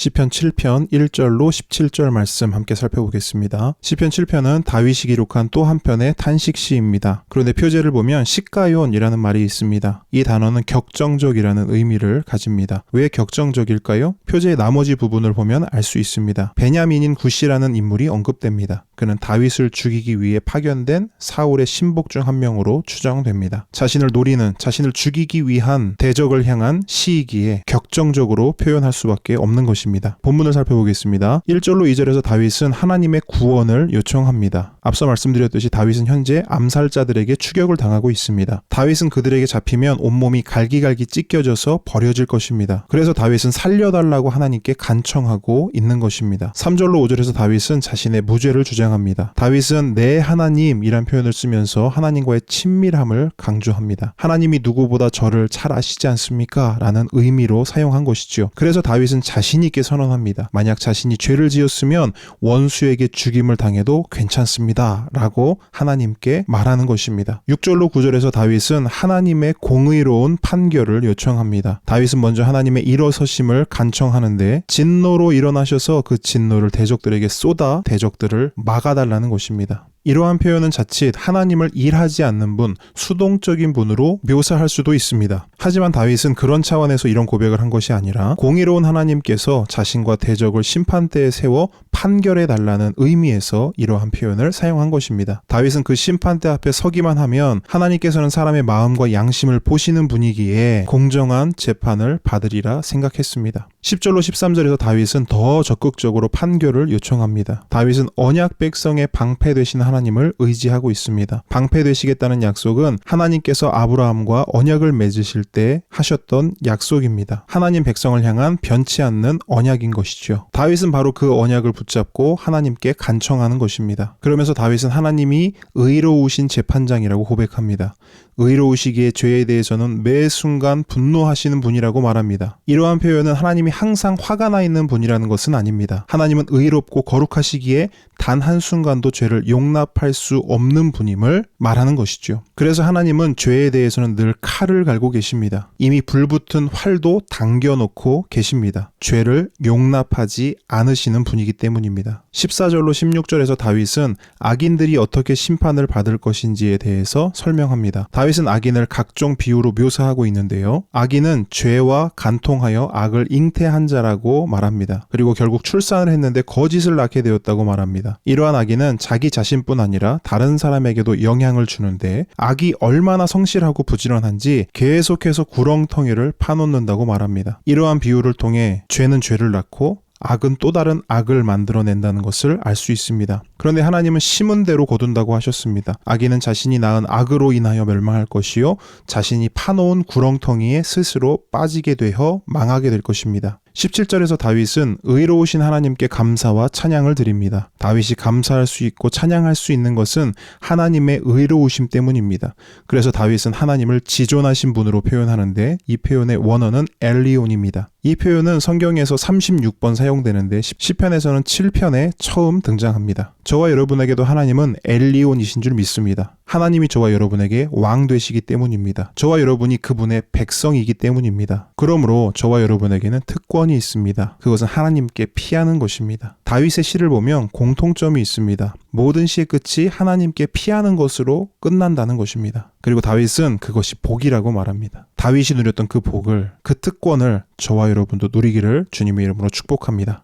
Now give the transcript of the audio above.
시편 7편 1절로 17절 말씀 함께 살펴보겠습니다. 시편 7편은 다윗이 기록한 또 한편의 탄식시입니다. 그런데 표제를 보면 시가요이라는 말이 있습니다. 이 단어는 격정적이라는 의미를 가집니다. 왜 격정적일까요? 표제의 나머지 부분을 보면 알 수 있습니다. 베냐민인 굿이라는 인물이 언급됩니다. 그는 다윗을 죽이기 위해 파견된 사울의 신복 중 한 명으로 추정됩니다. 자신을 노리는, 자신을 죽이기 위한 대적을 향한 시이기에 격정적으로 표현할 수밖에 없는 것입니다. 본문을 살펴보겠습니다. 1절로 2절에서 다윗은 하나님의 구원을 요청합니다. 앞서 말씀드렸듯이 다윗은 현재 암살자들에게 추격을 당하고 있습니다. 다윗은 그들에게 잡히면 온몸이 갈기갈기 찢겨져서 버려질 것입니다. 그래서 다윗은 살려달라고 하나님께 간청하고 있는 것입니다. 3절로 5절에서 다윗은 자신의 무죄를 주장합니다. 다윗은 내 하나님이란 표현을 쓰면서 하나님과의 친밀함을 강조합니다. 하나님이 누구보다 저를 잘 아시지 않습니까? 라는 의미로 사용한 것이죠. 그래서 다윗은 자신 있게 선언합니다. 만약 자신이 죄를 지었으면 원수에게 죽임을 당해도 괜찮습니다. 라고 하나님께 말하는 것입니다. 6절로 9절에서 다윗은 하나님의 공의로운 판결을 요청합니다. 다윗은 먼저 하나님의 일어서심을 간청하는데 진노로 일어나셔서 그 진노를 대적들에게 쏟아 대적들을 막아달라는 것입니다. 이러한 표현은 자칫 하나님을 일하지 않는 분, 수동적인 분으로 묘사할 수도 있습니다. 하지만 다윗은 그런 차원에서 이런 고백을 한 것이 아니라 공의로운 하나님께서 자신과 대적을 심판대에 세워 판결해달라는 의미에서 이러한 표현을 사용한 것입니다. 다윗은 그 심판대 앞에 서기만 하면 하나님께서는 사람의 마음과 양심을 보시는 분이기에 공정한 재판을 받으리라 생각했습니다. 10절로 13절에서 다윗은 더 적극적으로 판결을 요청합니다. 다윗은 언약 백성의 방패 되신 하나님을 의지하고 있습니다. 방패 되시겠다는 약속은 하나님께서 아브라함과 언약을 맺으실 때 하셨던 약속입니다. 하나님 백성을 향한 변치 않는 언약인 것이죠. 다윗은 바로 그 언약을 붙잡고 하나님께 간청하는 것입니다. 그러면서 다윗은 하나님이 의로우신 재판장이라고 고백합니다. 의로우시기에 죄에 대해서는 매 순간 분노하시는 분이라고 말합니다. 이러한 표현은 하나님이 항상 화가 나 있는 분이라는 것은 아닙니다. 하나님은 의롭고 거룩하시기에 단 한순간도 죄를 용납할 수 없는 분임을 말하는 것이죠. 그래서 하나님은 죄에 대해서는 늘 칼을 갈고 계십니다. 이미 불붙은 활도 당겨놓고 계십니다. 죄를 용납하지 않으시는 분이기 때문입니다. 14절로 16절에서 다윗은 악인들이 어떻게 심판을 받을 것인지에 대해서 설명합니다. 다윗은 악인을 각종 비유로 묘사하고 있는데요. 악인은 죄와 간통하여 악을 잉태한 자라고 말합니다. 그리고 결국 출산을 했는데 거짓을 낳게 되었다고 말합니다. 이러한 악인은 자기 자신뿐 아니라 다른 사람에게도 영향을 주는데 악이 얼마나 성실하고 부지런한지 계속해서 구렁텅이를 파놓는다고 말합니다. 이러한 비유를 통해 죄는 죄를 낳고 악은 또 다른 악을 만들어낸다는 것을 알 수 있습니다. 그런데 하나님은 심은 대로 거둔다고 하셨습니다. 악인은 자신이 낳은 악으로 인하여 멸망할 것이요 자신이 파놓은 구렁텅이에 스스로 빠지게 되어 망하게 될 것입니다. 17절에서 다윗은 의로우신 하나님께 감사와 찬양을 드립니다. 다윗이 감사할 수 있고 찬양할 수 있는 것은 하나님의 의로우심 때문입니다. 그래서 다윗은 하나님을 지존하신 분으로 표현하는데 이 표현의 원어는 엘리온입니다. 이 표현은 성경에서 36번 사용되는데 시편에서는 7편에 처음 등장합니다. 저와 여러분에게도 하나님은 엘리온이신 줄 믿습니다. 하나님이 저와 여러분에게 왕 되시기 때문입니다. 저와 여러분이 그분의 백성이기 때문입니다. 그러므로 저와 여러분에게는 특권이 있습니다. 그것은 하나님께 피하는 것입니다. 다윗의 시를 보면 공통점이 있습니다. 모든 시의 끝이 하나님께 피하는 것으로 끝난다는 것입니다. 그리고 다윗은 그것이 복이라고 말합니다. 다윗이 누렸던 그 복을, 그 특권을 저와 여러분도 누리기를 주님의 이름으로 축복합니다.